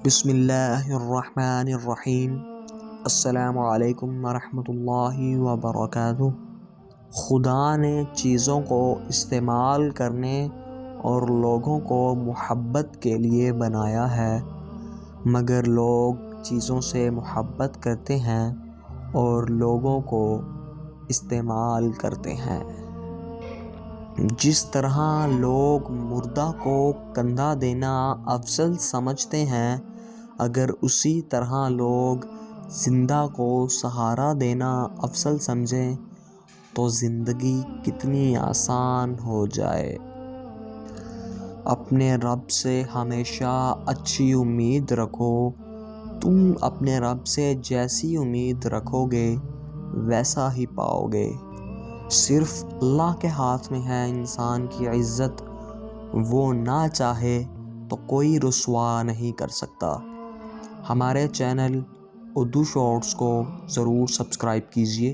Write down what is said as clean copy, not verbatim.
بسم اللہ الرحمن الرحیم۔ السلام علیکم ورحمۃ اللہ وبرکاتہ۔ خدا نے چیزوں کو استعمال کرنے اور لوگوں کو محبت کے لیے بنایا ہے، مگر لوگ چیزوں سے محبت کرتے ہیں اور لوگوں کو استعمال کرتے ہیں۔ جس طرح لوگ مردہ کو کندھا دینا افضل سمجھتے ہیں، اگر اسی طرح لوگ زندہ کو سہارا دینا افضل سمجھیں تو زندگی کتنی آسان ہو جائے۔ اپنے رب سے ہمیشہ اچھی امید رکھو۔ تم اپنے رب سے جیسی امید رکھو گے ویسا ہی پاؤ گے۔ صرف اللہ کے ہاتھ میں ہے انسان کی عزت، وہ نہ چاہے تو کوئی رسوا نہیں کر سکتا۔ ہمارے چینل اردو شارٹس کو ضرور سبسکرائب کیجیے۔